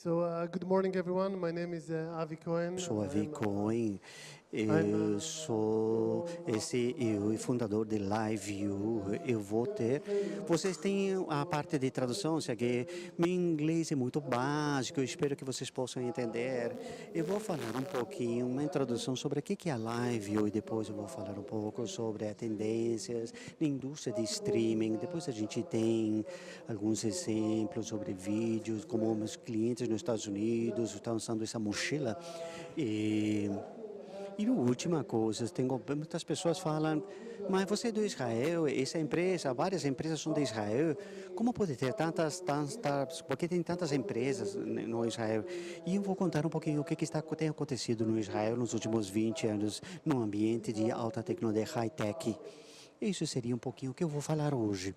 Good morning, everyone. My name is Avi Cohen. Sou Avi Cohen, eu sou CEO e fundador de LiveU. Vocês têm a parte de tradução, se que meu inglês é muito básico, eu espero que vocês possam entender. Eu vou falar um pouquinho, uma introdução sobre o que é a LiveU e depois eu vou falar um pouco sobre as tendências na indústria de streaming. Depois a gente tem alguns exemplos sobre vídeos, como meus clientes nos Estados Unidos estão usando essa mochila. E a última coisa, muitas pessoas falam, mas você é do Israel, essa empresa, várias empresas são de Israel, como pode ter porque tem tantas empresas no Israel? E eu vou contar um pouquinho o que tem acontecido no Israel nos últimos 20 anos, no ambiente de alta tecnologia, high-tech. Isso seria um pouquinho o que eu vou falar hoje.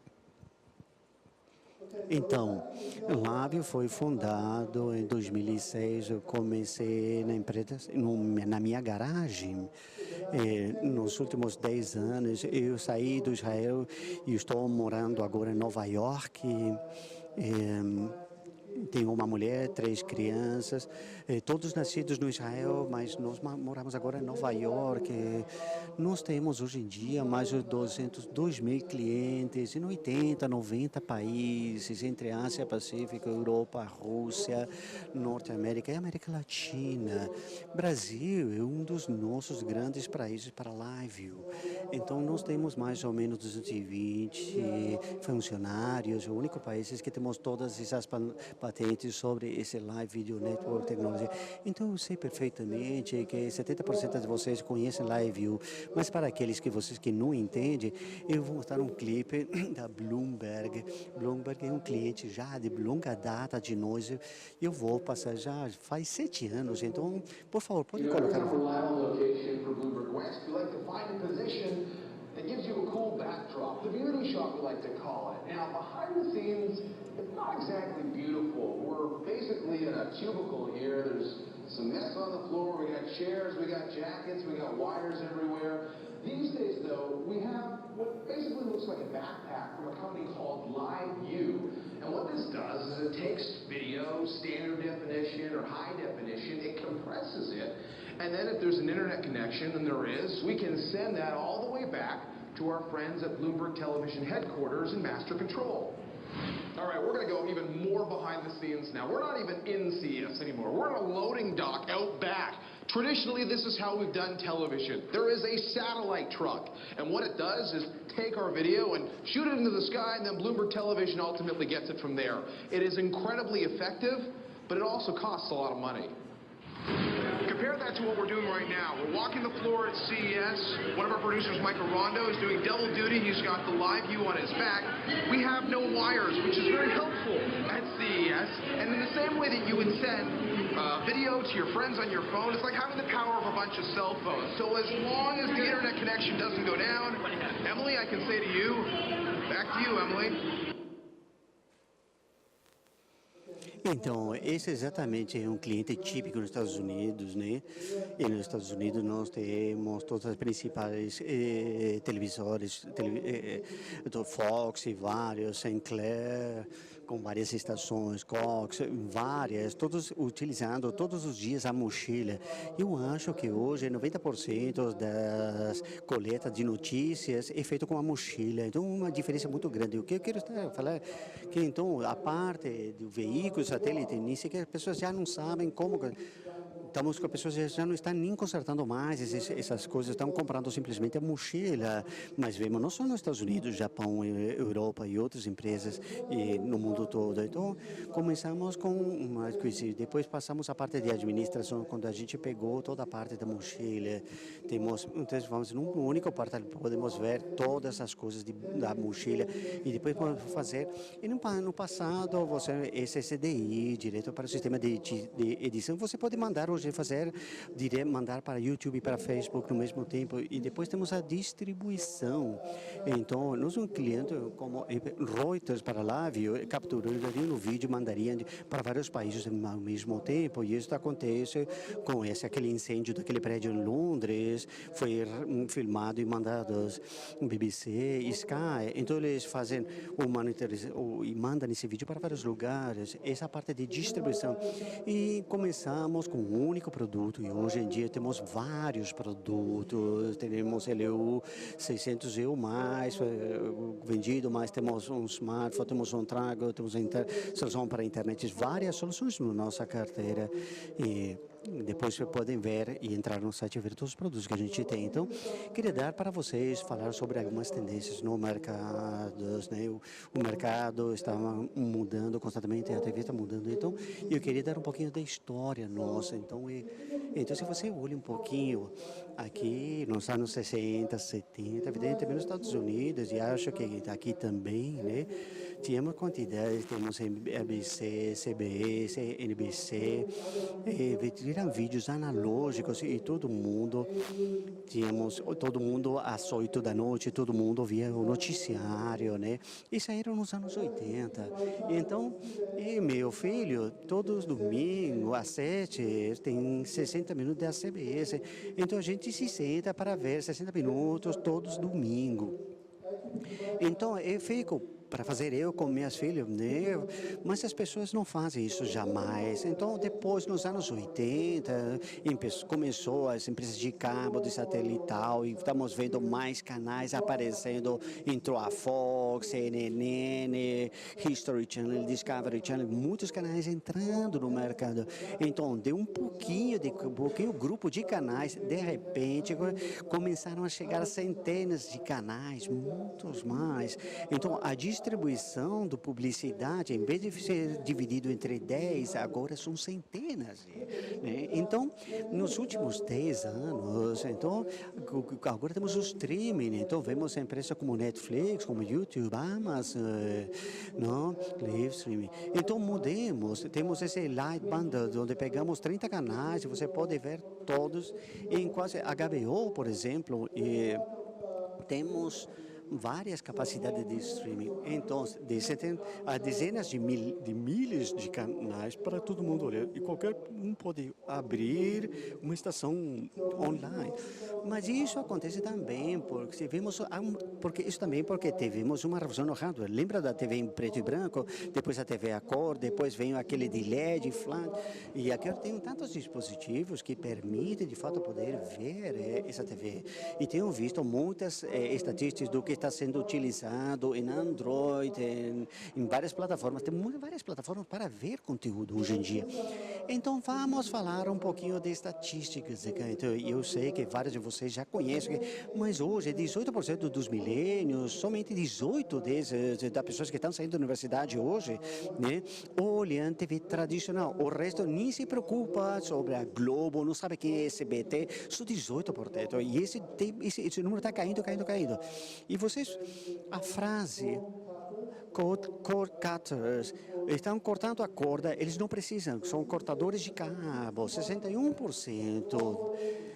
Então, LiveU foi fundado em 2006. Eu comecei na empresa, na minha garagem. Nos últimos 10 anos, eu saí do Israel e estou morando agora em Nova York. Tenho uma mulher, 3 crianças, todos nascidos no Israel, mas nós moramos agora em Nova York. Nós temos hoje em dia mais de 202 mil clientes em 80, 90 países, entre Ásia, Pacífico, Europa, Rússia, Norte América e América Latina. Brasil é um dos nossos grandes países para LiveU. Então, nós temos mais ou menos 220 funcionários, o único país que temos todas essas patentes sobre esse Live Video Network Technology. Então, eu sei perfeitamente que 70% de vocês conhecem LiveU, mas para aqueles que não entendem, eu vou mostrar um clipe da Bloomberg. Bloomberg é um cliente já de longa data de nós. Eu vou passar já faz 7 anos, então, por favor, pode colocar It gives you a cool backdrop, the beauty shot we like to call it. Now, behind the scenes, it's not exactly beautiful. We're basically in a cubicle here. There's some mess on the floor. We got chairs, we got jackets, we got wires everywhere. These days, though, we have what basically looks like a backpack from a company called LiveU. And what this does is it takes video, standard definition or high definition, it compresses it, and then if there's an internet connection, and there is, we can send that all the way back to our friends at Bloomberg Television headquarters in Master Control. All right, we're going to go even more behind the scenes now. We're not even in CES anymore. We're in a loading dock out back. Traditionally, this is how we've done television. There is a satellite truck, and what it does is take our video and shoot it into the sky, and then Bloomberg Television ultimately gets it from there. It is incredibly effective, but it also costs a lot of money. Compare that to what we're doing right now. We're walking the floor at CES. One of our producers, Michael Rondo, is doing double duty. He's got the LiveU on his back. We have no wires, which is very helpful at CES. And in the same way that you would send video to your friends on your phone, it's like having the power of a bunch of cell phones. So as long as the internet connection doesn't go down, Emily, I can say to you, back to you, Emily. Então, esse exatamente é um cliente típico nos Estados Unidos, né? E nos Estados Unidos nós temos todas as principais televisores, do Fox e vários, Sinclair, com várias estações, Cox, várias, todos utilizando todos os dias a mochila. Eu acho que hoje 90% das coletas de notícias é feito com a mochila. Então, uma diferença muito grande. O que eu quero falar que então a parte do veículo satélite, nem sequer as pessoas já não sabem como. Estamos com as pessoas já não estão nem consertando mais essas coisas, estão comprando simplesmente a mochila. Mas vemos não só nos Estados Unidos, Japão, Europa e outras empresas e no mundo todo. Então, começamos com uma coisa, depois passamos a parte de administração, quando a gente pegou toda a parte da mochila. Então, vamos num único portal, podemos ver todas as coisas da mochila e depois podemos fazer. E no passado, esse SDI, direto para o sistema de edição, você pode mandar hoje gente fazer, mandar para YouTube e para Facebook no mesmo tempo. E depois temos a distribuição. Então, nós um cliente como Reuters para lá, capturaria no vídeo, mandaria para vários países ao mesmo tempo. E isso acontece com aquele incêndio daquele prédio em Londres, foi filmado e mandado BBC, Sky. Então, eles fazem e mandam esse vídeo para vários lugares. Essa parte de distribuição. E começamos com um único produto e hoje em dia temos vários produtos. Temos LU 600 EU mais vendido, mas temos um smartphone, temos um trago, temos solução para a internet, várias soluções na nossa carteira. E depois vocês podem ver e entrar no site e ver todos os produtos que a gente tem. Então, queria dar para vocês falar sobre algumas tendências no mercado, né? O mercado está mudando constantemente, a TV está mudando. Então, eu queria dar um pouquinho da história nossa. Então, se você olha um pouquinho aqui nos anos 60, 70, evidentemente nos Estados Unidos, e acho que aqui também, né? Tínhamos quantidades, temos ABC, CBS, NBC, eram vídeos analógicos e todo mundo às 8 da noite, todo mundo via o noticiário, né? Isso aí era nos anos 80. Então, meu filho, todos os domingos, às 7, tem 60 minutos da CBS. Então, a gente se senta para ver 60 minutos todos os domingos. Então, eu fico para fazer eu com minhas filhas, né? Mas as pessoas não fazem isso jamais. Então, depois, nos anos 80, começou as empresas de cabo, de satelital, e estamos vendo mais canais aparecendo. Entrou a Fox, CNN, History Channel, Discovery Channel, muitos canais entrando no mercado. Então, deu um pouquinho, grupo de canais, de repente, começaram a chegar a centenas de canais, muitos mais. Então, a distribuição da publicidade, em vez de ser dividido entre 10, agora são centenas. Né? Então, nos últimos 10 anos, então, agora temos o streaming. Então, vemos empresas como Netflix, como YouTube, Amazon, não? Live streaming. Então, temos esse light bundle, onde pegamos 30 canais e você pode ver todos em quase HBO, por exemplo, e temos várias capacidades de streaming. Então, há dezenas de milhares de canais para todo mundo olhar. E qualquer um pode abrir uma estação online. Mas isso acontece também porque tivemos uma revolução no hardware. Lembra da TV em preto e branco? Depois a TV a cor, depois veio aquele de LED, flat. E agora tem tantos dispositivos que permitem, de fato, poder ver essa TV. E tenho visto muitas estatísticas do que está sendo utilizado em Android, em várias plataformas. Tem várias plataformas para ver conteúdo hoje em dia. Então, vamos falar um pouquinho de estatísticas. Então, eu sei que vários de vocês já conhecem, mas hoje, 18% dos milênios, somente 18% das pessoas que estão saindo da universidade hoje, né, olham TV tradicional. O resto nem se preocupa sobre a Globo, não sabe quem é SBT, só 18%. E esse número está caindo. E vocês, a frase cord cutters, estão cortando a corda, eles não precisam, são cortadores de cabo. 61%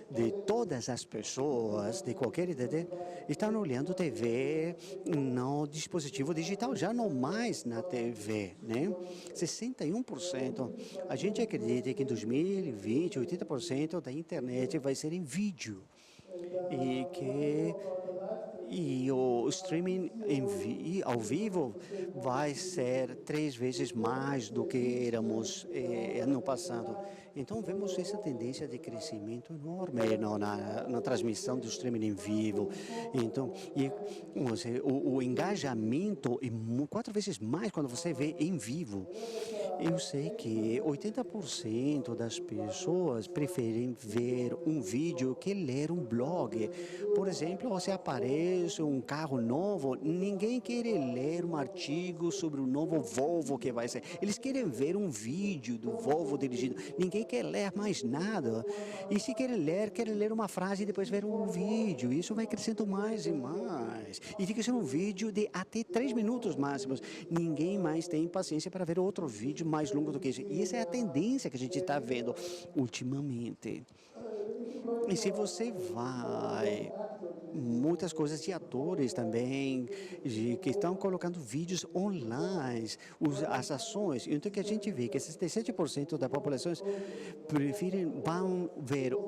de todas as pessoas de qualquer idade estão olhando TV no dispositivo digital, já não mais na TV, né? 61%. A gente acredita que em 2020, 80% da internet vai ser em vídeo. E o streaming ao vivo vai ser 3 vezes mais do que éramos ano passado. Então, vemos essa tendência de crescimento enorme na transmissão do streaming em vivo. Então, o engajamento é 4 vezes mais quando você vê em vivo. Eu sei que 80% das pessoas preferem ver um vídeo que ler um blog. Por exemplo, você aparece conhece um carro novo, ninguém quer ler um artigo sobre o novo Volvo que vai ser. Eles querem ver um vídeo do Volvo dirigido. Ninguém quer ler mais nada. E se querem ler uma frase e depois ver um vídeo. Isso vai crescendo mais e mais. E tem que ser um vídeo de até 3 minutos máximos. Ninguém mais tem paciência para ver outro vídeo mais longo do que isso. E essa é a tendência que a gente está vendo ultimamente. E se você vai, muitas coisas de atores também, que estão colocando vídeos online, as ações. Então, que a gente vê que 67% da população vão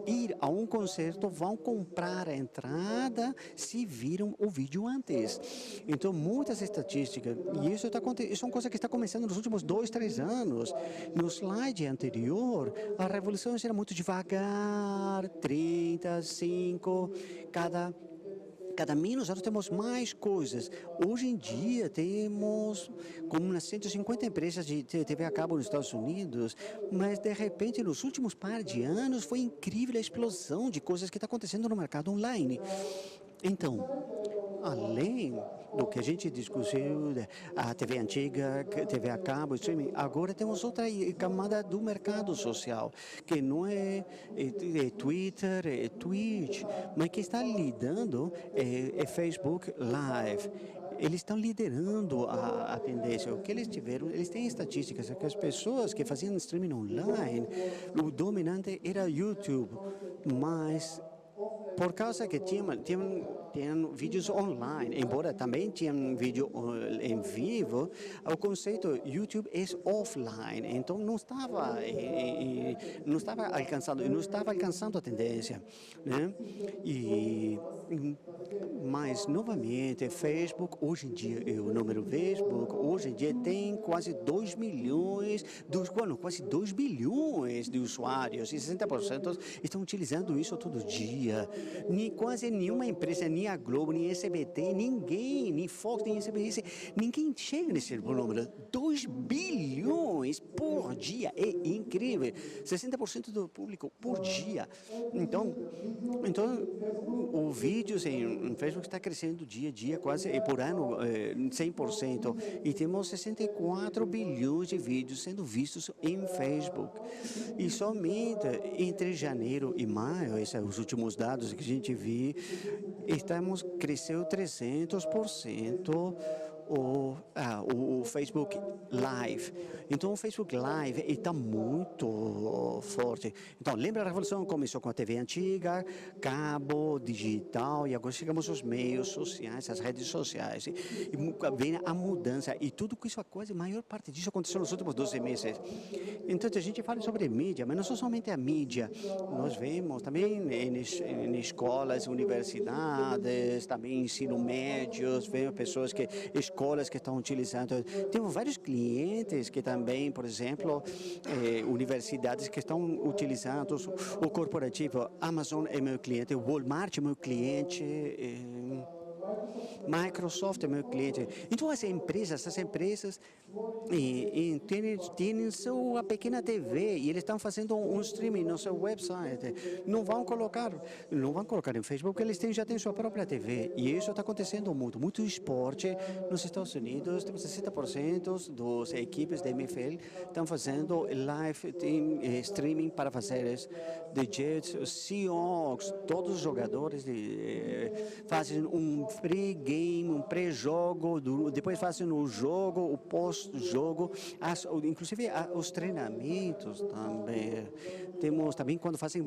ir a um concerto, vão comprar a entrada se viram o vídeo antes. Então, muitas estatísticas, e isso é uma coisa que está começando nos últimos 2, 3 anos. No slide anterior, a revolução era muito devagar, 35, cada menos nós temos mais coisas. Hoje em dia temos como umas 150 empresas de TV a cabo nos Estados Unidos, mas de repente nos últimos par de anos foi incrível a explosão de coisas que está acontecendo no mercado online. Então, além do que a gente discutiu, a TV antiga, TV a cabo, streaming, agora temos outra camada do mercado social, que não é Twitter, é Twitch, mas que está lidando é Facebook Live. Eles estão liderando a tendência. O que eles tiveram, eles têm estatísticas que as pessoas que faziam streaming online, o dominante era YouTube, mas por causa que tinham vídeos online, embora também tinham vídeo em vivo, o conceito YouTube é offline, então não estava alcançando a tendência, né? Mas novamente, Facebook hoje em dia, o número Facebook hoje em dia tem quase 2 milhões, quase 2 bilhões de usuários e 60% estão utilizando isso todo dia. Quase nenhuma empresa, nem a Globo, nem a SBT, ninguém, nem Fox, nem SBS, ninguém chega nesse número. 2 bilhões por dia, é incrível. 60% do público por dia. Então o vídeos em Facebook está crescendo dia a dia, quase por ano 100%. E temos 64 bilhões de vídeos sendo vistos em Facebook. E somente entre janeiro e maio, esses são os últimos dados que a gente viu, cresceu 300% o Facebook Live. Então, o Facebook Live está muito forte. Então, lembra a revolução? Começou com a TV antiga, cabo, digital, e agora chegamos aos meios sociais, às redes sociais. E vem a mudança, e tudo isso, a maior parte disso aconteceu nos últimos 12 meses. Então, a gente fala sobre mídia, mas não só somente a mídia. Nós vemos também em escolas, universidades, também ensino médios, vemos pessoas escolas que estão utilizando. Temos vários clientes que também, por exemplo, universidades que estão utilizando o corporativo. Amazon é meu cliente, Walmart é meu cliente, Microsoft é meu cliente. Então, essas empresas têm sua pequena TV e eles estão fazendo um streaming no seu website. Não vão colocar em Facebook, porque eles já têm sua própria TV. E isso está acontecendo muito esporte. Nos Estados Unidos, temos 60% das equipes da NFL estão fazendo live streaming para fazer de Jets, Seahawks, todos os jogadores fazem um pré-game, um pré-jogo, depois fazem o jogo, o pós-jogo, inclusive os treinamentos também. Temos também quando fazem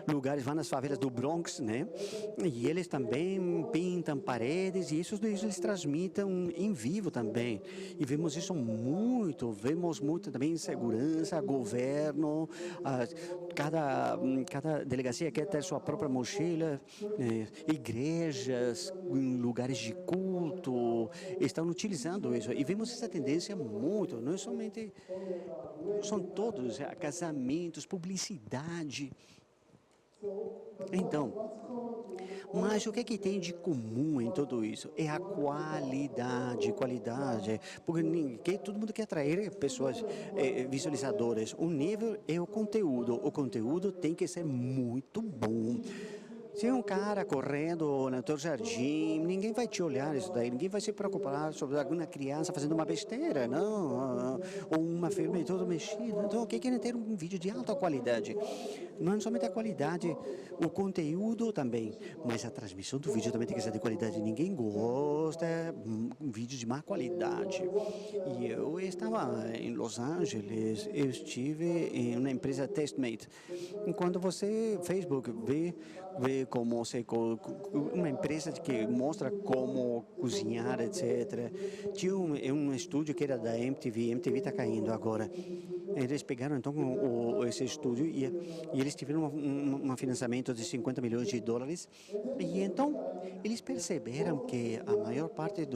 lugares, vão nas favelas do Bronx, né? E eles também pintam paredes e isso eles transmitem em vivo também. E vemos isso vemos muito também segurança, governo, cada delegacia quer ter sua própria mochila, igrejas, lugares de culto, estão utilizando isso. E vemos essa tendência muito, não é somente, são todos, casamentos, publicidade. Então, mas o que é que tem de comum em tudo isso? É a qualidade, porque todo mundo quer atrair pessoas visualizadoras. O nível é o conteúdo tem que ser muito bom. Se um cara correndo no teu jardim, ninguém vai te olhar isso daí, ninguém vai se preocupar sobre alguma criança fazendo uma besteira, não, ou uma filme todo mexido. Então, o que é ter um vídeo de alta qualidade? Não é somente a qualidade, o conteúdo também, mas a transmissão do vídeo também tem que ser de qualidade. Ninguém gosta um vídeo de má qualidade. E eu estava em Los Angeles, eu estive em uma empresa Testmate. Quando você, Facebook, vê como uma empresa que mostra como cozinhar, etc. Tinha um estúdio que era da MTV está caindo agora. Eles pegaram então esse estúdio e eles tiveram um financiamento de 50 milhões de dólares e então eles perceberam que a maior parte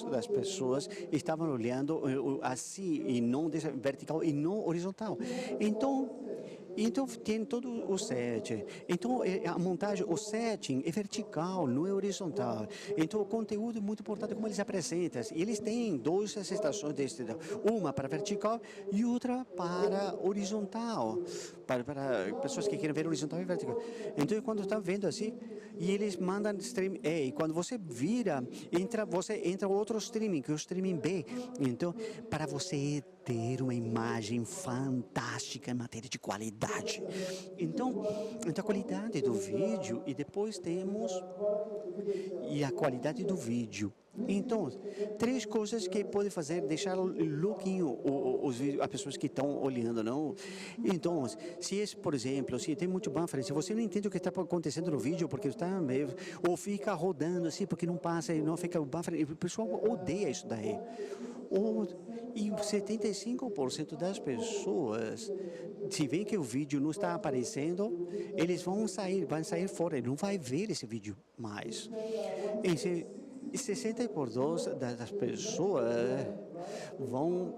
das pessoas estavam olhando assim e não vertical e não horizontal. Então tem todo o set. Então a montagem, o setting é vertical, não é horizontal. Então o conteúdo é muito importante como eles apresentam. E eles têm duas estações deste, uma para vertical e outra para horizontal, para pessoas que querem ver horizontal e vertical. Então quando está vendo assim, e eles mandam stream A, e quando você vira, você entra outro streaming, que é o streaming B. Então para você ter uma imagem fantástica em matéria de qualidade. Então a qualidade do vídeo e depois temos a qualidade do vídeo. Então, três coisas que pode fazer, deixar louquinho as pessoas que estão olhando, não? Então, por exemplo, se tem muito buffering, se você não entende o que está acontecendo no vídeo, porque está ou fica rodando assim, porque não passa, não fica o buffering, o pessoal odeia isso daí. E 75% das pessoas, se vê que o vídeo não está aparecendo, eles vão sair fora, não vai ver esse vídeo mais. E 60% das pessoas vão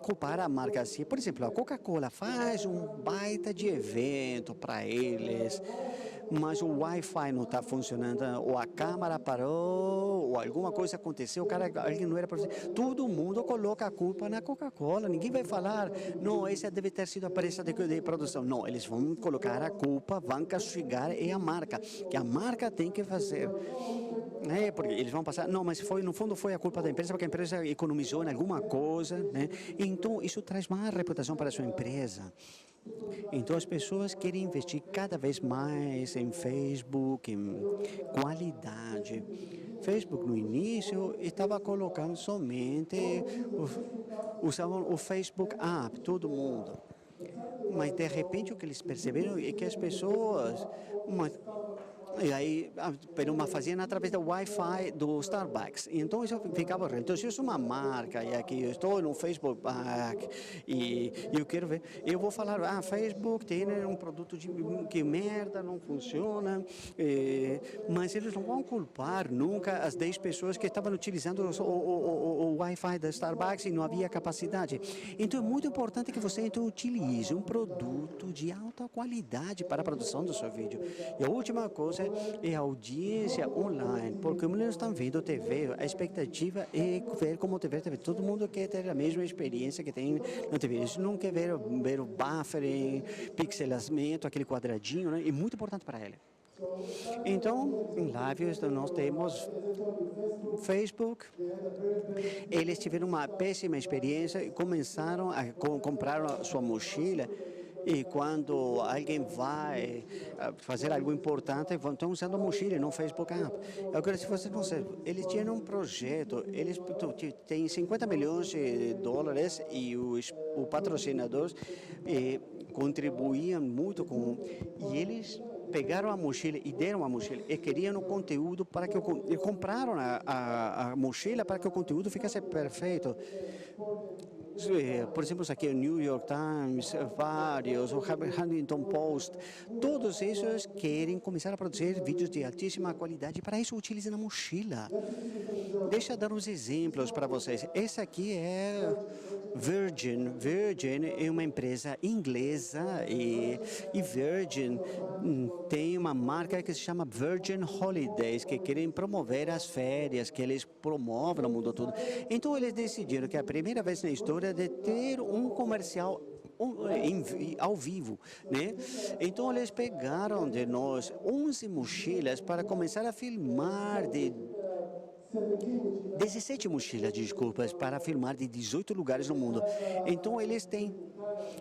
culpar a marca assim. Por exemplo, a Coca-Cola faz um baita de evento para eles, mas o Wi-Fi não está funcionando, ou a câmera parou, ou alguma coisa aconteceu, alguém não era para fazer. Todo mundo coloca a culpa na Coca-Cola. Ninguém vai falar, não, essa deve ter sido a pressa de produção. Não, eles vão colocar a culpa, vão castigar a marca, que a marca tem que fazer. Porque eles vão passar, não, mas no fundo foi a culpa da empresa, porque a empresa economizou em alguma coisa, né? Então isso traz má reputação para a sua empresa. Então as pessoas querem investir cada vez mais em Facebook, em qualidade. Facebook no início estava colocando somente, usavam o Facebook App, todo mundo. Mas de repente o que eles perceberam é que as pessoas... E aí, faziam através do Wi-Fi do Starbucks. E então isso ficava horrível. Então, se eu sou uma marca e aqui eu estou no Facebook e eu quero ver, eu vou falar, Facebook tem um produto que merda, não funciona, mas eles não vão culpar nunca as 10 pessoas que estavam utilizando o Wi-Fi da Starbucks e não havia capacidade. Então, é muito importante que você então utilize um produto de alta qualidade para a produção do seu vídeo. E a última coisa é a audiência online, porque como eles estão vendo TV, a expectativa é ver como TV. Todo mundo quer ter a mesma experiência que tem na TV. Eles não quer ver o buffering, pixelamento, aquele quadradinho, né? É muito importante para ele. Então, em Live nós temos Facebook. Eles tiveram uma péssima experiência e começaram a comprar a sua mochila. E quando alguém vai fazer algo importante, estão usando a mochila, não Facebook App. Agora, se você não sabe, eles tinham um projeto, eles têm 50 milhões de dólares e os patrocinadores contribuíam muito com... E eles pegaram a mochila e deram a mochila e queriam o conteúdo para que e compraram a mochila para que o conteúdo ficasse perfeito. Por exemplo, aqui o New York Times, vários, o Huffington Post, todos esses querem começar a produzir vídeos de altíssima qualidade, para isso utilizam a mochila. Deixa eu dar uns exemplos para vocês. Essa aqui é Virgin. Virgin é uma empresa inglesa e Virgin tem uma marca que se chama Virgin Holidays, que querem promover as férias, que eles promovem no mundo todo. Então eles decidiram que é a primeira vez na história de ter um comercial ao vivo, né? Então eles pegaram de nós 11 mochilas para começar a filmar 17 mochilas, desculpas, para filmar de 18 lugares no mundo. Então eles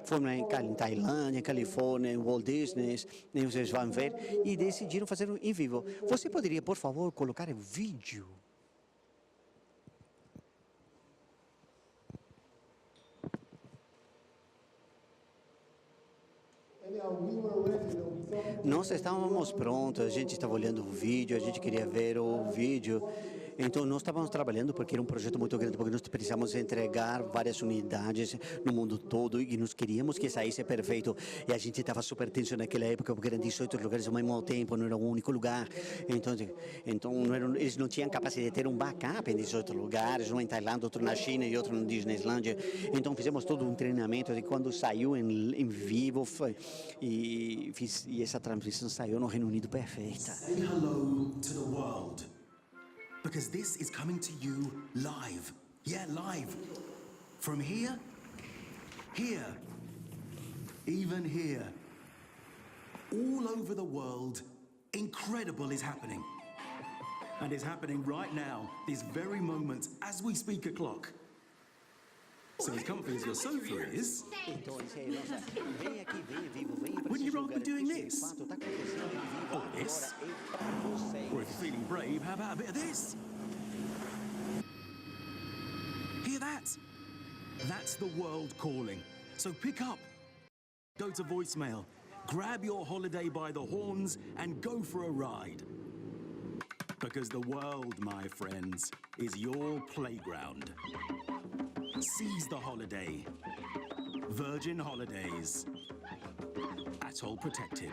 foram em Tailândia, Califórnia, em Walt Disney, vocês vão ver, e decidiram fazer em vivo. Você poderia, por favor, colocar o vídeo? Nós estávamos prontos, a gente estava olhando o vídeo, a gente queria ver o vídeo. Então, nós estávamos trabalhando porque era um projeto muito grande, porque nós precisamos entregar várias unidades no mundo todo e nós queríamos que saísse perfeito. E a gente estava super tenso naquela época, porque eram 18 lugares ao mesmo tempo, não era um único lugar. Então eles não tinham capacidade de ter um backup em 18 lugares, um em Tailândia, outro na China e outro na Disneylândia. Então, fizemos todo um treinamento de quando saiu em vivo e essa transmissão saiu no Reino Unido perfeita. Say hello to the world. Because this is coming to you live. Yeah, live. From here, even here. All over the world, incredible is happening. And it's happening right now, this very moment, as we speak a clock. So as comfy as your sofa is, wouldn't you rather be doing this? Or this? Or if you're feeling brave, how about a bit of this? Hear that? That's the world calling. So pick up. Go to voicemail. Grab your holiday by the horns and go for a ride. Because the world, my friends, is your playground. Seize the holiday. Virgin Holidays. Atoll protected.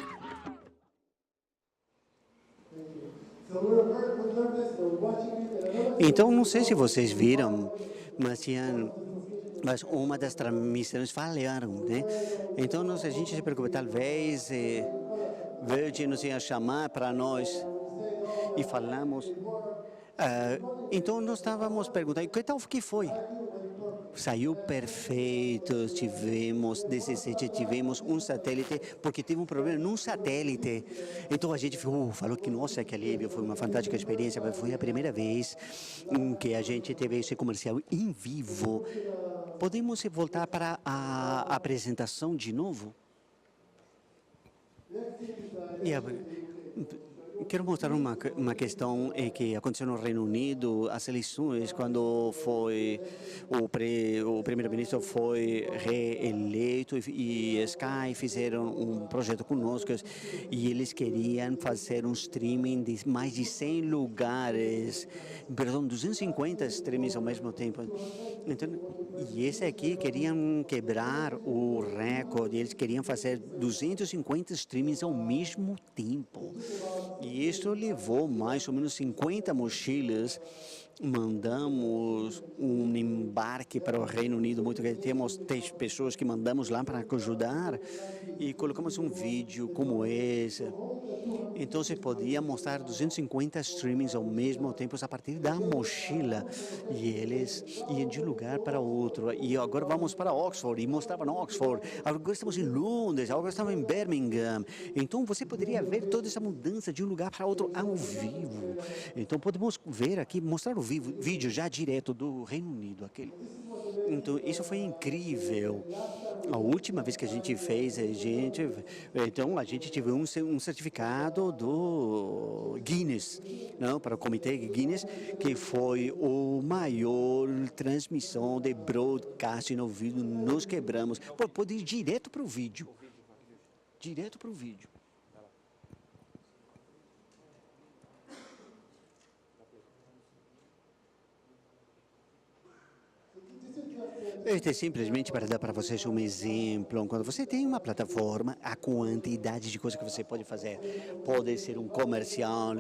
Então, não sei se vocês viram, mas uma das transmissões falharam, né? Então, a gente se preocupa, talvez Virgin nos ia chamar para nós e falamos. Então, nós estávamos perguntando, que tal que foi? Saiu perfeito, tivemos 17, tivemos um satélite, porque teve um problema num satélite. Então a gente falou que, nossa, que alívio, foi uma fantástica experiência, mas foi a primeira vez que a gente teve esse comercial em vivo. Podemos voltar para a apresentação de novo? Quero mostrar uma questão que aconteceu no Reino Unido, as eleições, quando foi o primeiro-ministro foi reeleito e Sky fizeram um projeto conosco e eles queriam fazer um streaming de mais de 100 lugares, 250 streamings ao mesmo tempo. Então, e esse aqui queriam quebrar o recorde, eles queriam fazer 250 streamings ao mesmo tempo. E isso levou mais ou menos 50 mochilas. Mandamos um embarque para o Reino Unido, muito grande. Temos 10 pessoas que mandamos lá para ajudar e colocamos um vídeo como esse. Então, você podia mostrar 250 streamings ao mesmo tempo a partir da mochila. E eles iam de um lugar para outro. E agora vamos para Oxford, e mostravam Oxford. Agora estamos em Londres, agora estamos em Birmingham. Então, você poderia ver toda essa mudança de um lugar para outro ao vivo. Então, podemos ver aqui, mostrar o vídeo já direto do Reino Unido. Então, isso foi incrível. A última vez que a gente fez, a gente teve um certificado do Guinness, não, para o Comitê Guinness, que foi o maior transmissão de broadcast no vídeo. Nós quebramos. Pode ir direto para o vídeo. Direto para o vídeo. Este é simplesmente para dar para vocês um exemplo. Quando você tem uma plataforma, a quantidade de coisas que você pode fazer. Pode ser um comercial.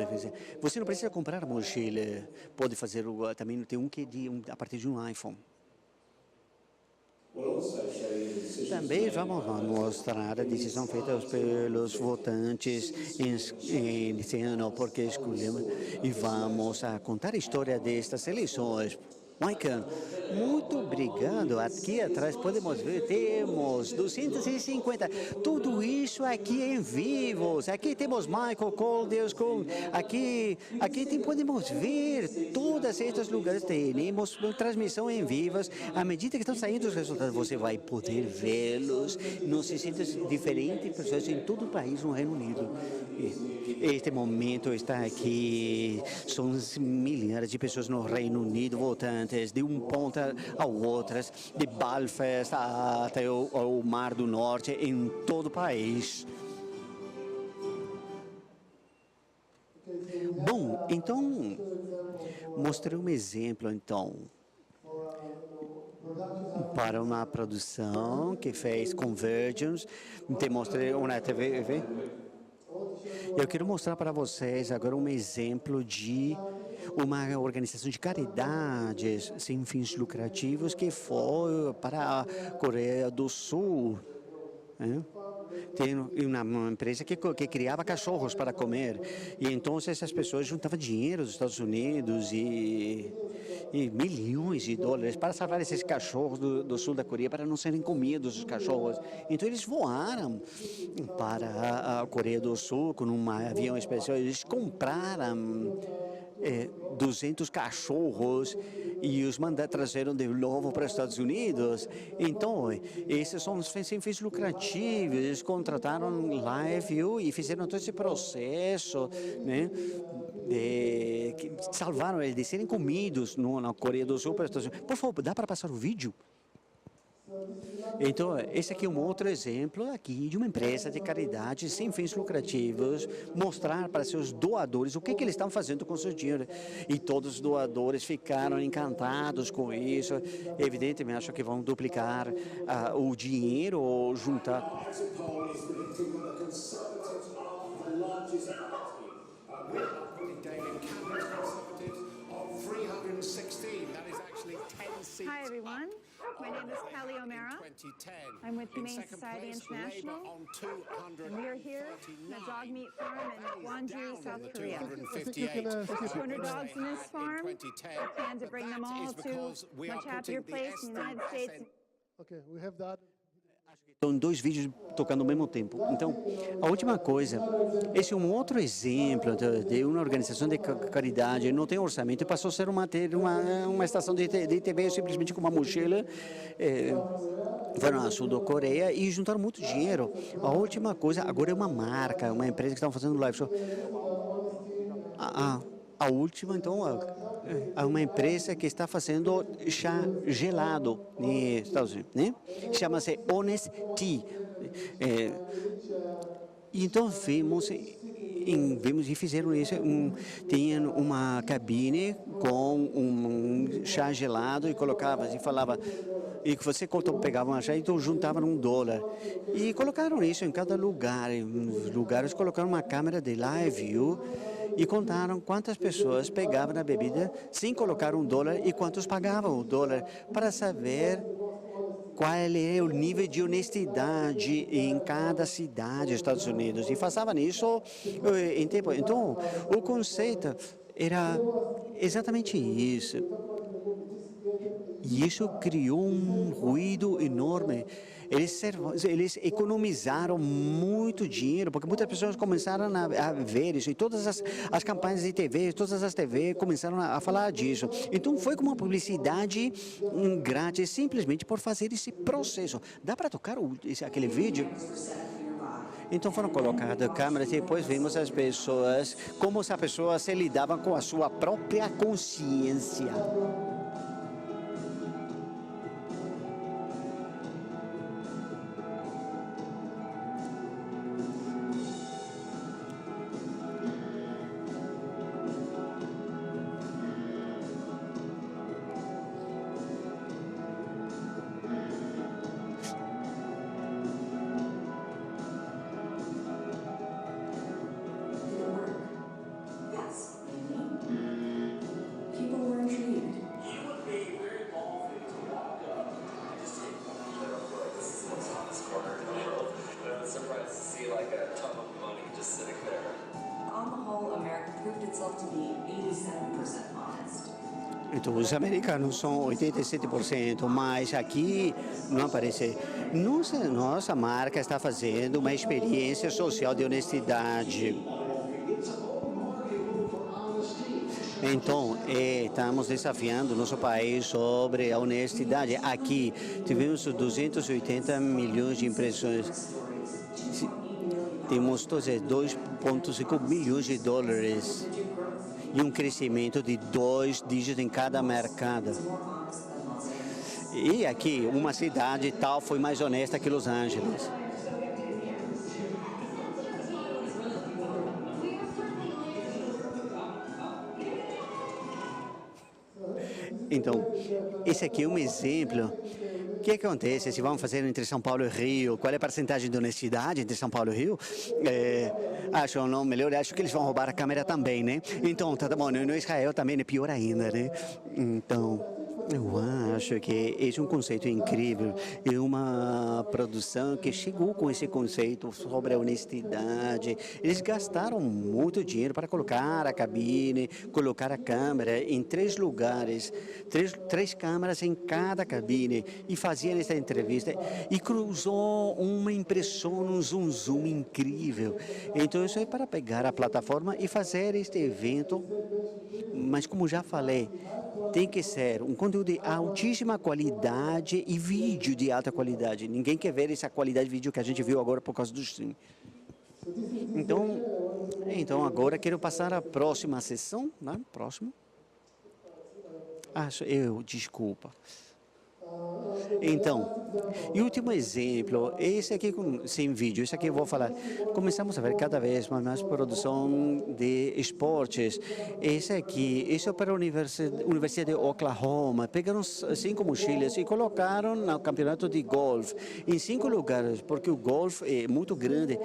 Você não precisa comprar mochila. Pode fazer, também tem um que a partir de um iPhone. Também vamos mostrar a decisão feita pelos votantes esse ano, porque escolhemos e vamos contar a história destas eleições. Maicon, muito obrigado. Aqui atrás podemos ver, temos 250. Tudo isso aqui em vivos. Aqui temos Michael Caldeus com podemos ver todos estes lugares. Temos transmissão em vivos. À medida que estão saindo os resultados, você vai poder vê-los nos 600 diferentes pessoas em todo o país no Reino Unido. Este momento está aqui, são milhares de pessoas no Reino Unido, votantes de um ponto ao outro, de Belfast até o Mar do Norte, em todo o país. Bom, então, mostrei um exemplo, então, para uma produção que fez Convergence, te mostrei uma TV. Eu quero mostrar para vocês agora um exemplo de uma organização de caridades sem fins lucrativos que foi para a Coreia do Sul. Tem uma empresa que criava cachorros para comer. E então essas pessoas juntavam dinheiro dos Estados Unidos e milhões de dólares para salvar esses cachorros do sul da Coreia, para não serem comidos os cachorros. Então eles voaram para a Coreia do Sul com um avião especial. Eles compraram 200 cachorros e os trazeram de novo para os Estados Unidos. Então, esses são sem fins lucrativos. Eles contrataram LiveView e fizeram todo esse processo, né? Salvaram eles de serem comidos na Coreia do Sul para os Estados Unidos. Por favor, dá para passar o vídeo? Então, esse aqui é um outro exemplo aqui de uma empresa de caridade sem fins lucrativos, mostrar para seus doadores o que eles estão fazendo com seu dinheiro. E todos os doadores ficaram encantados com isso. Evidentemente, acham que vão duplicar o dinheiro ou juntar. Hi, everyone. My name is Callie O'Mara. I'm with Humane Society International, and we are here in a dog meat farm in Gwangju, South Korea. I think you can skip 200 it. dogs in this farm. We plan to bring them all to a much happier place in the United States. Okay, we have that. São dois vídeos tocando ao mesmo tempo. Então, a última coisa, esse é um outro exemplo de uma organização de caridade, não tem orçamento, e passou a ser uma estação de TV simplesmente com uma mochila, foram na Sul da Coreia e juntaram muito dinheiro. A última coisa, agora é uma marca, uma empresa que está fazendo live show. A última, então, é uma empresa que está fazendo chá gelado nos Estados Unidos, né? Chama-se Honest Tea. Então, vimos e fizeram isso. Tinha uma cabine com um chá gelado e colocava e falava. E que você pegava uma chá e então juntava $1. E colocaram isso em cada lugar. Em lugares colocaram uma câmera de LiveView e contaram quantas pessoas pegavam a bebida sem colocar $1 e quantos pagavam $1, para saber qual é o nível de honestidade em cada cidade dos Estados Unidos. E faziam isso em tempo. Então, o conceito era exatamente isso. E isso criou um ruído enorme. Eles economizaram muito dinheiro, porque muitas pessoas começaram a ver isso, e todas as campanhas de TV, todas as TV começaram a falar disso. Então foi como uma publicidade grátis, simplesmente por fazer esse processo. Dá para tocar aquele vídeo? Então foram colocadas câmeras e depois vimos as pessoas, como essa pessoa se lidava com a sua própria consciência. People were intrigued. Então, os americanos são 87%, mas aqui não aparece. Nossa marca está fazendo uma experiência social de honestidade. Então, estamos desafiando o nosso país sobre a honestidade. Aqui tivemos 280 milhões de impressões. Temos 2,5 milhões de dólares e um crescimento de 2 dígitos em cada mercado. E aqui, uma cidade tal foi mais honesta que Los Angeles. Então, esse aqui é um exemplo. O que acontece se vamos fazer entre São Paulo e Rio? Qual é a porcentagem de honestidade entre São Paulo e Rio? Acho não melhor, acho que eles vão roubar a câmera também, né? Então, tá bom, no Israel também é pior ainda, né? Então, eu acho que esse é um conceito incrível. É uma produção que chegou com esse conceito sobre a honestidade. Eles gastaram muito dinheiro para colocar a cabine, colocar a câmera em 3 lugares, três câmeras em cada cabine, e faziam essa entrevista e cruzou uma impressão, um zoom incrível. Então, isso é para pegar a plataforma e fazer este evento, mas como já falei, tem que ser um conteúdo de altíssima qualidade e vídeo de alta qualidade. Ninguém quer ver essa qualidade de vídeo que a gente viu agora por causa do stream. Então agora quero passar à próxima sessão, né? Próximo. Desculpa. Então, e último exemplo, esse aqui sem vídeo, esse aqui eu vou falar. Começamos a ver cada vez mais produção de esportes. Esse é para a Universidade de Oklahoma. Pegaram 5 mochilas e colocaram no campeonato de golfe em 5 lugares, porque o golfe é muito grande.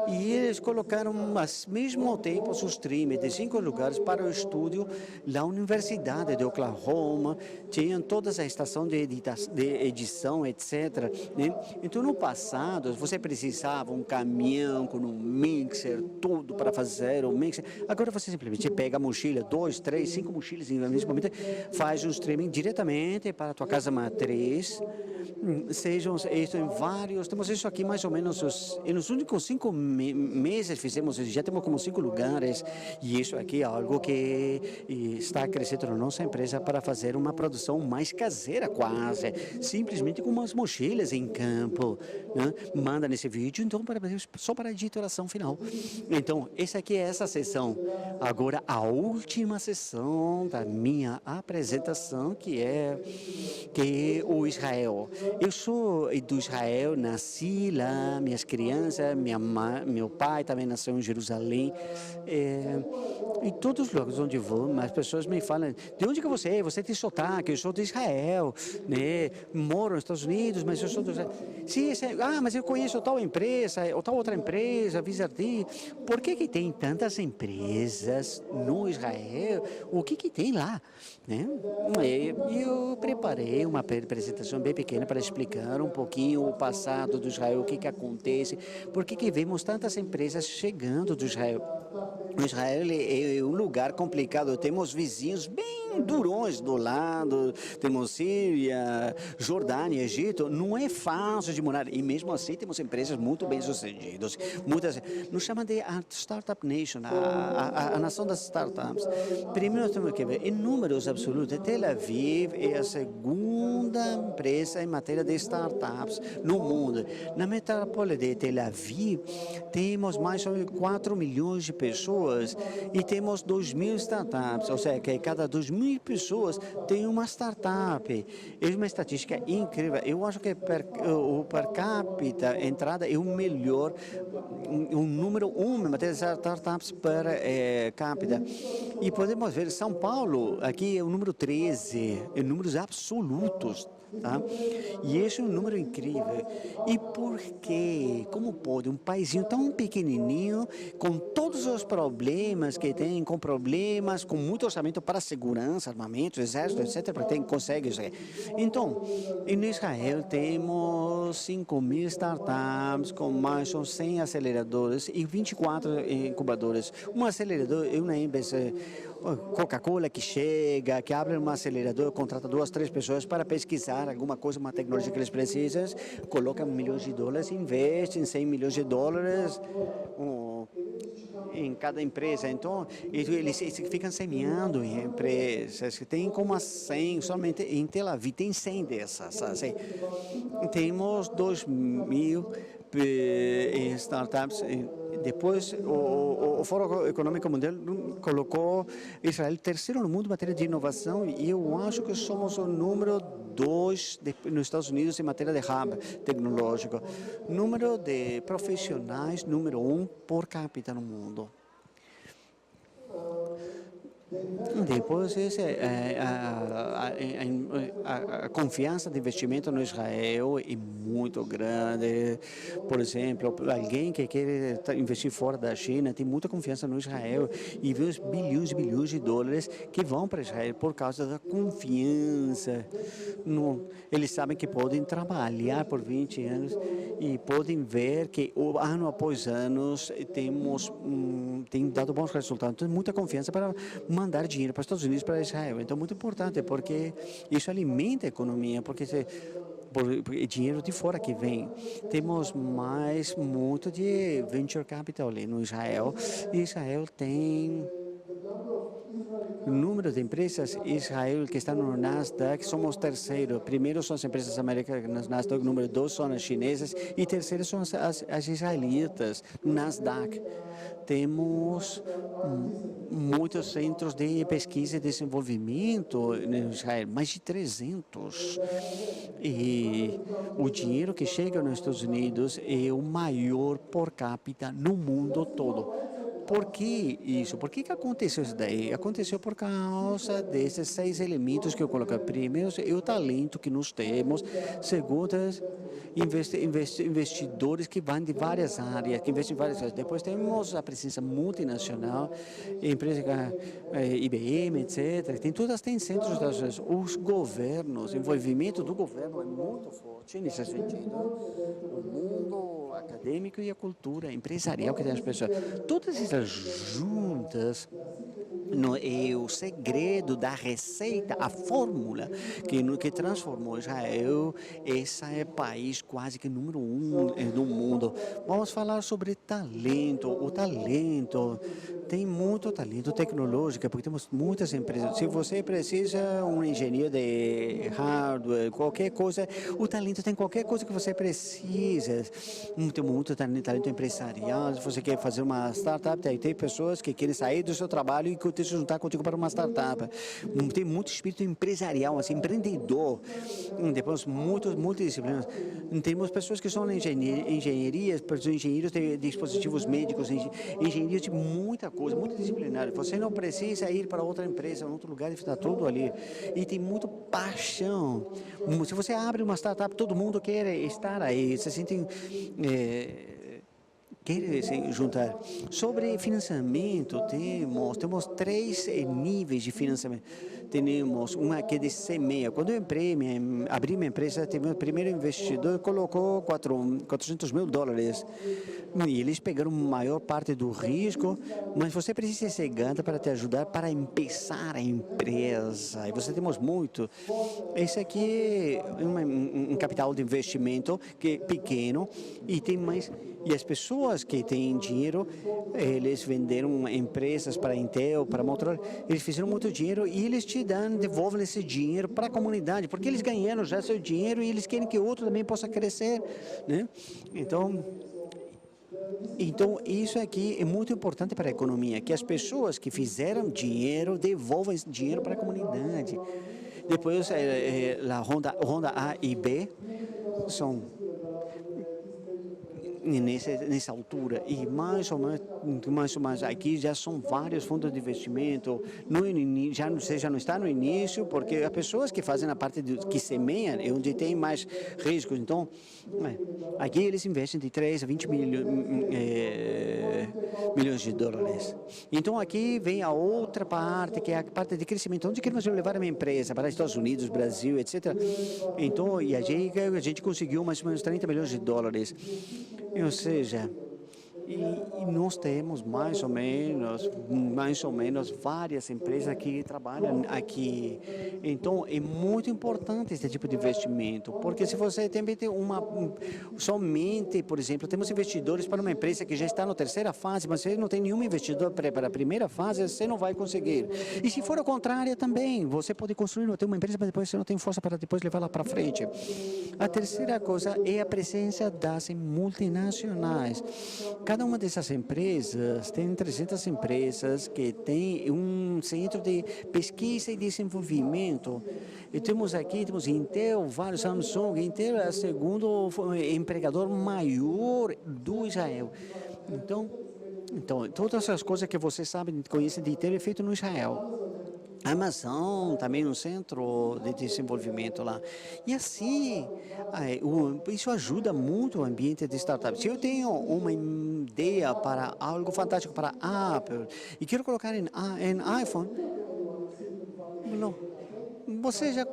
E eles colocaram ao mesmo tempo os streams de 5 lugares para o estúdio da Universidade de Oklahoma. Tinham toda a estação de edição, etc. Né? Então, no passado, você precisava um caminhão com um mixer, tudo para fazer o mixer. Agora você simplesmente pega a mochila, 2, 3, 5 mochilas no mesmo momento, faz um streaming diretamente para a tua casa matriz. Sejam isso em vários, temos isso aqui mais ou menos, nos únicos 5 meses fizemos isso, já temos como 5 lugares, e isso aqui é algo que está crescendo na nossa empresa para fazer uma produção mais caseira quase, simplesmente com umas mochilas em campo, né? Manda nesse vídeo, então, só para a editoração final. Então, essa sessão. Agora, a última sessão da minha apresentação, que é o Israel. Eu sou do Israel, nasci lá, minhas crianças, meu pai também nasceu em Jerusalém. Em todos os lugares onde vou, as pessoas me falam, de onde que você é? Você tem sotaque, eu sou de Israel, né? Moro nos Estados Unidos, mas eu sou do Israel. Sim, mas eu conheço tal empresa, ou tal outra empresa, Vizardi. Por que tem tantas empresas no Israel? O que tem lá? Né? Eu preparei uma apresentação bem pequena para explicar um pouquinho o passado do Israel, o que acontece, por que vemos tantas empresas chegando do Israel. O Israel é um lugar complicado, temos vizinhos bem durões do lado, temos Síria, Jordânia, Egito, não é fácil de morar, e mesmo assim temos empresas muito bem sucedidas, nos chamam de a Startup Nation, a nação das startups. Primeiro nós temos que ver, em números absolutos, Tel Aviv é a segunda empresa em matéria de startups no mundo. Na metrópole de Tel Aviv, temos mais ou menos 4 milhões de pessoas e temos 2.000 startups, ou seja, que cada 2.000 pessoas tem uma startup. É uma estatística incrível. Eu acho que o per capita entrada é o melhor, um número 1 em matéria de startups per capita. E podemos ver, São Paulo, aqui é o número 13, em números absolutos. Tá? E esse é um número incrível. E por quê? Como pode um paísinho tão pequenininho, com todos os problemas que tem, com muito orçamento para segurança, armamento, exército, etc., porque consegue isso aí. Então, em Israel temos 5.000 startups com mais de 100 aceleradores e 24 incubadores. Um acelerador é uma empresa. Coca-Cola que chega, que abre uma aceleradora, contrata 2, 3 pessoas para pesquisar alguma coisa, uma tecnologia que eles precisam, colocam milhões de dólares, investem 100 milhões de dólares em cada empresa. Então, eles ficam semeando em empresas que tem como 100, somente em Tel Aviv tem 100 dessas. Assim. Temos 2.000 startups. Depois, o Fórum Econômico Mundial colocou Israel terceiro no mundo em matéria de inovação e eu acho que somos o número 2 nos Estados Unidos em matéria de hub tecnológico. Número de profissionais, número 1 por capita no mundo. Depois, a confiança de investimento no Israel é muito grande. Por exemplo, alguém que quer investir fora da China tem muita confiança no Israel e vê os bilhões e bilhões de dólares que vão para Israel por causa da confiança. Eles sabem que podem trabalhar por 20 anos e podem ver que ano após ano tem dado bons resultados. Então, muita confiança para mandar dinheiro para os Estados Unidos, para Israel. Então, muito importante, porque isso alimenta a economia, porque é dinheiro de fora que vem. Temos muito de venture capital ali no Israel. E Israel tem o número de empresas, Israel que está no Nasdaq, somos terceiro. Primeiro são as empresas americanas, Nasdaq, número 2 são as chinesas e terceiro são as israelitas, Nasdaq. Temos muitos centros de pesquisa e desenvolvimento no Israel, mais de 300. E o dinheiro que chega nos Estados Unidos é o maior por capita no mundo todo. Por que isso? Por que aconteceu isso daí? Aconteceu por causa desses 6 elementos que eu coloquei. Primeiro, é o talento que nós temos. Segundo, investidores que vão de várias áreas, que investem em várias áreas. Depois temos a presença multinacional, empresas IBM, etc. Têm centros das vezes. Os governos, o envolvimento do governo é muito forte nesse sentido. O mundo acadêmico e a cultura empresarial que tem as pessoas. Todas essas juntas é o segredo da receita, a fórmula que transformou Israel. Esse é o país quase que número 1 do mundo. Vamos falar sobre talento. O talento, tem muito talento tecnológico, porque temos muitas empresas. Se você precisa um engenheiro de hardware, qualquer coisa, o talento tem qualquer coisa que você precisa. Tem muito talento empresarial. Se você quer fazer uma startup, tem pessoas que querem sair do seu trabalho e se juntar contigo para uma startup. Tem muito espírito empresarial, assim, empreendedor. Depois, multidisciplinas. Temos pessoas que são engenheiros de dispositivos médicos, engenheiros de muita coisa, multidisciplinar. Você não precisa ir para outra empresa, outro lugar, e está tudo ali. E tem muita paixão. Se você abre uma startup, todo mundo quer estar aí. Você sente... quer se juntar. Sobre financiamento, temos 3 níveis de financiamento. Temos uma que é de semeia. Quando eu abri minha empresa, o primeiro investidor colocou $400 mil. E eles pegaram a maior parte do risco, mas você precisa ser gigante para te ajudar para começar a empresa. E você temos muito. Esse aqui é um capital de investimento que é pequeno e tem mais. E as pessoas que têm dinheiro, eles venderam empresas para Intel, para Motorola, eles fizeram muito dinheiro e eles devolvem esse dinheiro para a comunidade, porque eles ganharam já seu dinheiro e eles querem que o outro também possa crescer, né? Então, isso aqui é muito importante para a economia, que as pessoas que fizeram dinheiro devolvam esse dinheiro para a comunidade. Depois, a Ronda A e B são nessa altura e mais ou menos aqui já são vários fundos de investimento já não está no início, porque as pessoas que fazem a parte que semeiam é onde tem mais riscos. Então aqui eles investem de 3 a 20 milhões de dólares. Então aqui vem a outra parte, que é a parte de crescimento. Onde queremos levar a minha empresa? Para os Estados Unidos, Brasil, etc. Então, e a gente conseguiu mais ou menos 30 milhões de dólares. Ou seja, E nós temos mais ou menos várias empresas que trabalham aqui. Então é muito importante esse tipo de investimento, porque se você também tem somente, por exemplo, temos investidores para uma empresa que já está na terceira fase, mas você não tem nenhum investidor para a primeira fase, você não vai conseguir. E se for a contrária também, você pode construir, ter uma empresa, mas depois você não tem força para depois levá-la para frente. A terceira coisa é a presença das multinacionais. Cada uma dessas empresas, tem 300 empresas que tem um centro de pesquisa e desenvolvimento. E temos Intel, vários Samsung. Intel é o segundo empregador maior do Israel. Então, todas as coisas que vocês sabem, conhecem de Intel é feito no Israel. A Amazon também um centro de desenvolvimento lá. E assim, isso ajuda muito o ambiente de startup. Se eu tenho uma ideia para algo fantástico para a Apple e quero colocar em iPhone, não. Você já,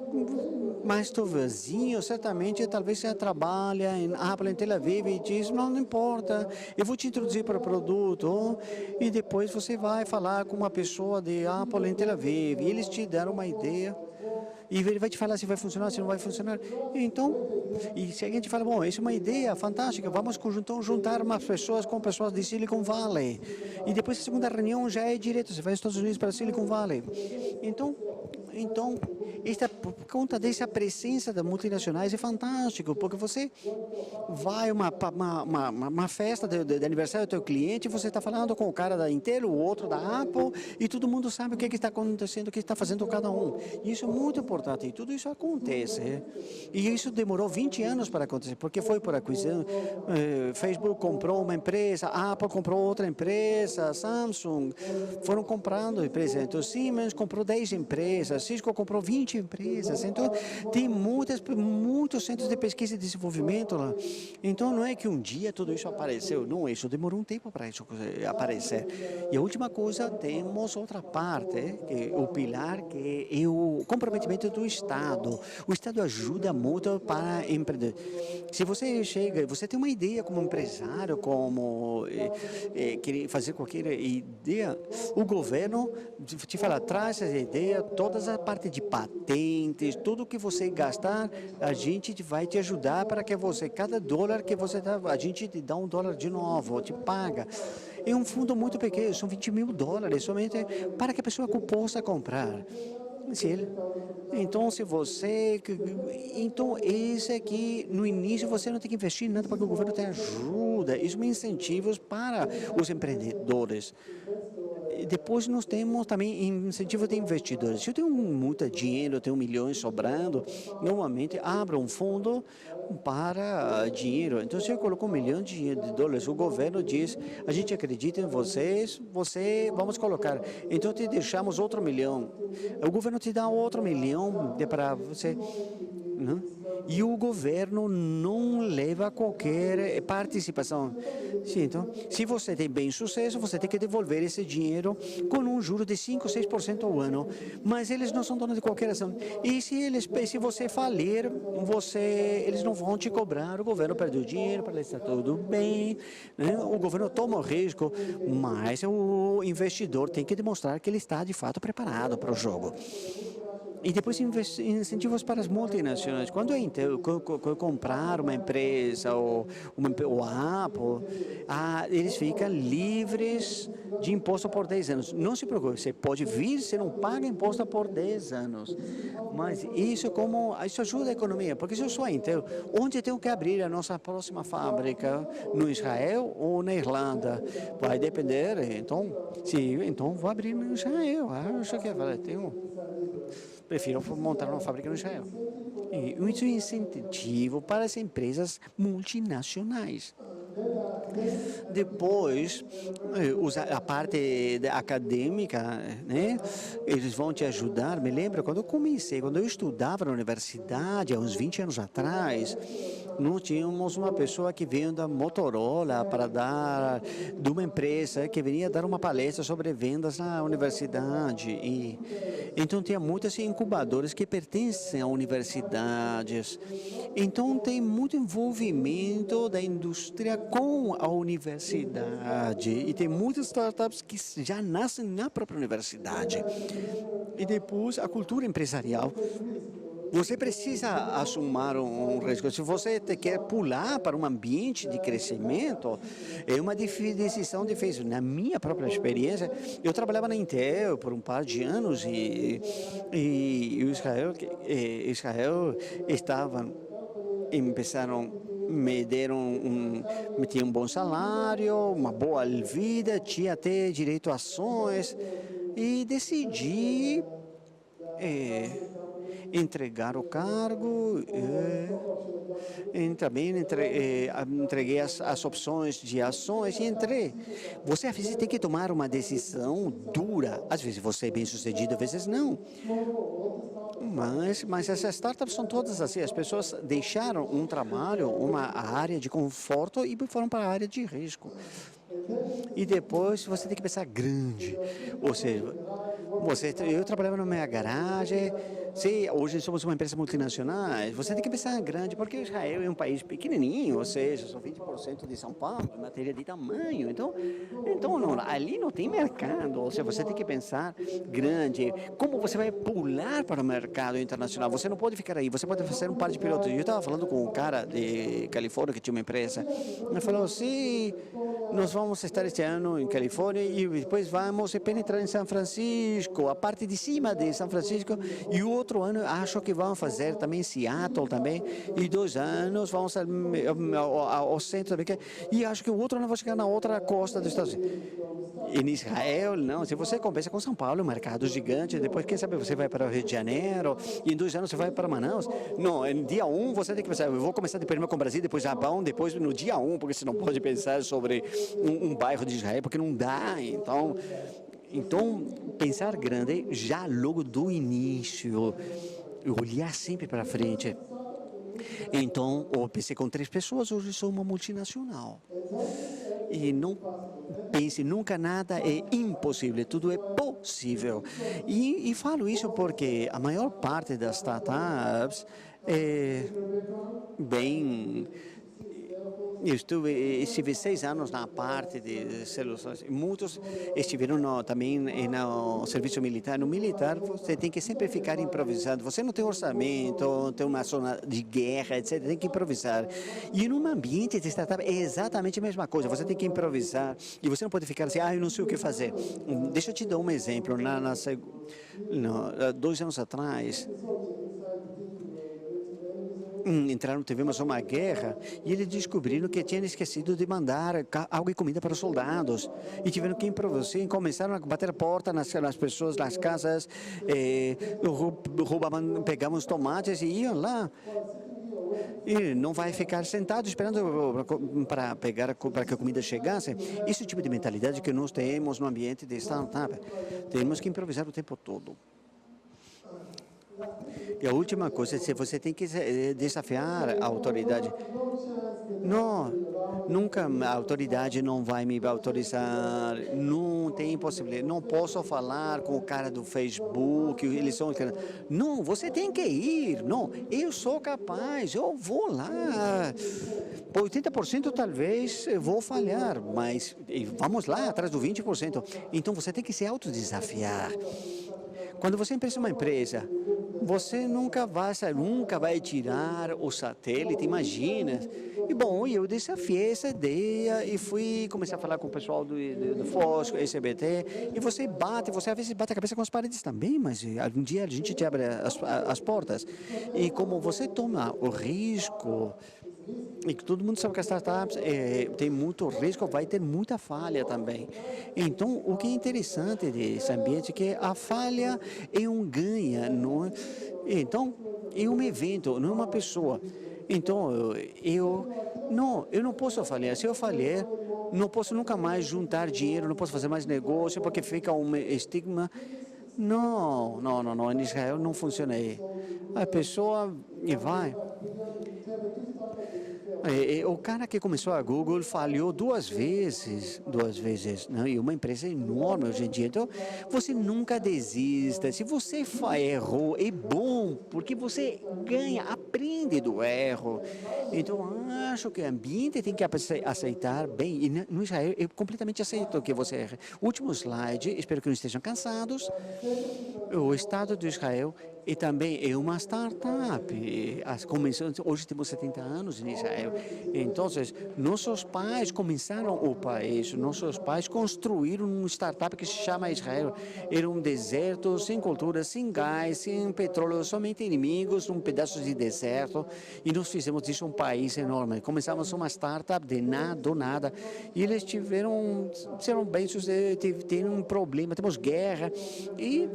mais vizinho, certamente, talvez você trabalha em Apple, em Tel Aviv, e diz, não importa, eu vou te introduzir para o produto, e depois você vai falar com uma pessoa de Apple em Tel Aviv, e eles te deram uma ideia, e ele vai te falar se vai funcionar, se não vai funcionar. Então, e se a gente fala, bom, isso é uma ideia fantástica, vamos juntar umas pessoas com pessoas de Silicon Valley. E depois a segunda reunião já é direto, você vai dos Estados Unidos para Silicon Valley. Então, por conta dessa presença das multinacionais é fantástico, porque você vai uma festa de aniversário do teu cliente, você está falando com o cara da Intel, o outro da Apple, e todo mundo sabe o que está acontecendo, o que está fazendo cada um. E isso é muito importante, e tudo isso acontece. E isso demorou 20 anos para acontecer, porque foi por aquisição. Facebook comprou uma empresa, Apple comprou outra empresa, Samsung foram comprando empresas. Então, Siemens comprou 10 empresas, Cisco comprou 20 empresas. Então, tem muitos centros de pesquisa e desenvolvimento lá. Então, não é que um dia tudo isso apareceu. Não, isso demorou um tempo para isso aparecer. E a última coisa, temos outra parte, que o pilar, que é o comprometimento do Estado. O Estado ajuda muito para empreender. Se você você tem uma ideia como empresário, como querer fazer qualquer ideia, o governo te fala, traz essa ideia, toda a parte de patentes, tudo que você gastar, a gente vai te ajudar para que cada dólar que você dá, a gente te dá $1 de novo, te paga. É um fundo muito pequeno, são $20 mil somente para que a pessoa possa comprar. Então, esse aqui, no início, você não tem que investir em nada porque o governo te ajuda. Isso são incentivos para os empreendedores. Depois nós temos também incentivo de investidores. Se eu tenho muito dinheiro, eu tenho milhões sobrando, normalmente abro um fundo para dinheiro. Então, se eu coloco $1 milhão de dólares, o governo diz, a gente acredita em vocês, vamos colocar. Então, te deixamos outro $1 milhão. O governo te dá outro $1 milhão para você. Não? E o governo não leva qualquer participação. Sim, então, se você tem bem sucesso, você tem que devolver esse dinheiro com um juro de 5, 6% ao ano. Mas eles não são donos de qualquer ação. E se você falir, eles não vão te cobrar. O governo perdeu dinheiro, para eles está tudo bem. Né? O governo toma o risco, mas o investidor tem que demonstrar que ele está, de fato, preparado para o jogo. E depois incentivos para as multinacionais. Quando eu comprar uma empresa ou a Apple, eles ficam livres de imposto por 10 anos. Não se preocupe, você pode vir, você não paga imposto por 10 anos. Mas isso ajuda a economia, porque se eu sou a Intel, onde eu tenho que abrir a nossa próxima fábrica? No Israel ou na Irlanda? Vai depender. Então vou abrir no Israel. Prefiro montar uma fábrica no Israel. E isso é um incentivo para as empresas multinacionais. Depois, a parte acadêmica, né? Eles vão te ajudar. Me lembro quando eu estudava na universidade, há uns 20 anos atrás, nós tínhamos uma pessoa que veio da Motorola para dar, de uma empresa que vinha dar uma palestra sobre vendas na universidade. E, então, tinha muitos incubadores que pertencem a universidades. Então, tem muito envolvimento da indústria com a universidade. E tem muitas startups que já nascem na própria universidade. E depois, a cultura empresarial. Você precisa assumir um risco. Se você quer pular para um ambiente de crescimento, é uma decisão difícil. Na minha própria experiência, eu trabalhava na Intel por um par de anos e Israel estava, me tinha um bom salário, uma boa vida, tinha até direito a ações e decidi entregar o cargo, também entreguei as opções de ações e entrei. Você às vezes tem que tomar uma decisão dura, às vezes você é bem sucedido, às vezes não. Mas essas startups são todas assim, as pessoas deixaram um trabalho, uma área de conforto e foram para a área de risco. E depois você tem que pensar grande, ou seja, eu trabalhava na minha garagem. Hoje somos uma empresa multinacional, você tem que pensar grande, porque Israel é um país pequenininho, ou seja, só 20% de São Paulo, em matéria de tamanho. Então não, ali não tem mercado, ou seja, você tem que pensar grande. Como você vai pular para o mercado internacional? Você não pode ficar aí, você pode fazer um par de pilotos. Eu estava falando com um cara de Califórnia que tinha uma empresa, ele falou, sim, nós vamos estar este ano em Califórnia e depois vamos penetrar em São Francisco, a parte de cima de São Francisco, e o outro ano acho que vão fazer também Seattle também, e 2 anos vamos ao centro também, e acho que o outro ano vai chegar na outra costa dos Estados Unidos. Em Israel, não, se você compensa com São Paulo, um mercado gigante, depois quem sabe você vai para o Rio de Janeiro, e em 2 anos você vai para Manaus. Não, em dia 1 você tem que pensar, eu vou começar primeiro com o Brasil, depois Japão, depois no dia 1, porque você não pode pensar sobre um bairro de Israel, porque não dá, então, pensar grande já logo do início, olhar sempre para frente. Então, eu pensei com 3 pessoas, hoje sou uma multinacional. E não pense nunca nada é impossível, tudo é possível. E falo isso porque a maior parte das startups é bem... Eu estive 6 anos na parte de células, muitos estiveram também no serviço militar. No militar, você tem que sempre ficar improvisando. Você não tem orçamento, tem uma zona de guerra, etc. Tem que improvisar. E num ambiente de startup é exatamente a mesma coisa. Você tem que improvisar e você não pode ficar assim, eu não sei o que fazer. Deixa eu te dar um exemplo. 2 anos atrás, tivemos uma guerra e eles descobriram que tinham esquecido de mandar água e comida para os soldados e tiveram que improvisar e começaram a bater porta nas pessoas, nas casas, pegavam os tomates e iam lá. E não vai ficar sentado esperando para que a comida chegasse. Esse é o tipo de mentalidade que nós temos no ambiente de startup. Temos que improvisar o tempo todo. E a última coisa, se você tem que desafiar a autoridade. Não, nunca a autoridade não vai me autorizar, não tem possibilidade, não posso falar com o cara do Facebook, eles são... Não, você tem que ir, não, eu sou capaz, eu vou lá. Por 80% talvez eu vou falhar, mas vamos lá, atrás do 20%. Então você tem que se autodesafiar. Quando você empresta uma empresa, você nunca vai tirar o satélite, imagina. E bom, eu desafiei essa ideia e fui começar a falar com o pessoal do Fosco, SBT, e você às vezes bate a cabeça com as paredes também, mas um dia a gente te abre as portas. E como você toma o risco, e todo mundo sabe que as startups tem muito risco, vai ter muita falha também. Então, o que é interessante desse ambiente é que a falha é um ganha. Então, é um evento, não é uma pessoa. Então, eu não posso falhar. Se eu falhar, não posso nunca mais juntar dinheiro, não posso fazer mais negócio, porque fica um estigma. Não. Em Israel não funciona aí. A pessoa vai... O cara que começou a Google falhou duas vezes, né? E uma empresa enorme hoje em dia. Então, você nunca desista. Se você errou, é bom, porque você ganha, aprende do erro. Então, acho que o ambiente tem que aceitar bem. E no Israel, eu completamente aceito que você erre. Último slide, espero que não estejam cansados. O Estado de Israel e também é uma startup. Hoje temos 70 anos em Israel. Então, nossos pais começaram o país, nossos pais construíram uma startup que se chama Israel. Era um deserto, sem cultura, sem gás, sem petróleo, somente inimigos, um pedaço de deserto. E nós fizemos disso um país enorme. Começamos uma startup de nada, do nada. E eles serão bem-sucedidos, tiveram um problema, temos guerra. E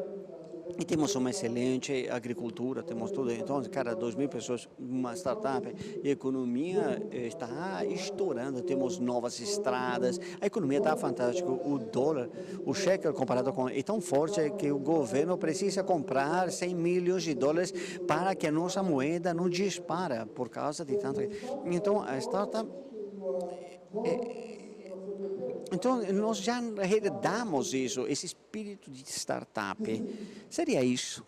temos uma excelente agricultura, temos tudo. Então, cada 2.000 pessoas, uma startup, a economia está estourando, temos novas estradas, a economia está fantástica. O dólar, o shekel comparado com é tão forte que o governo precisa comprar 100 milhões de dólares para que a nossa moeda não dispara por causa de tanto. Então, a startup Então, nós já herdamos isso, esse espírito de startup. Seria isso.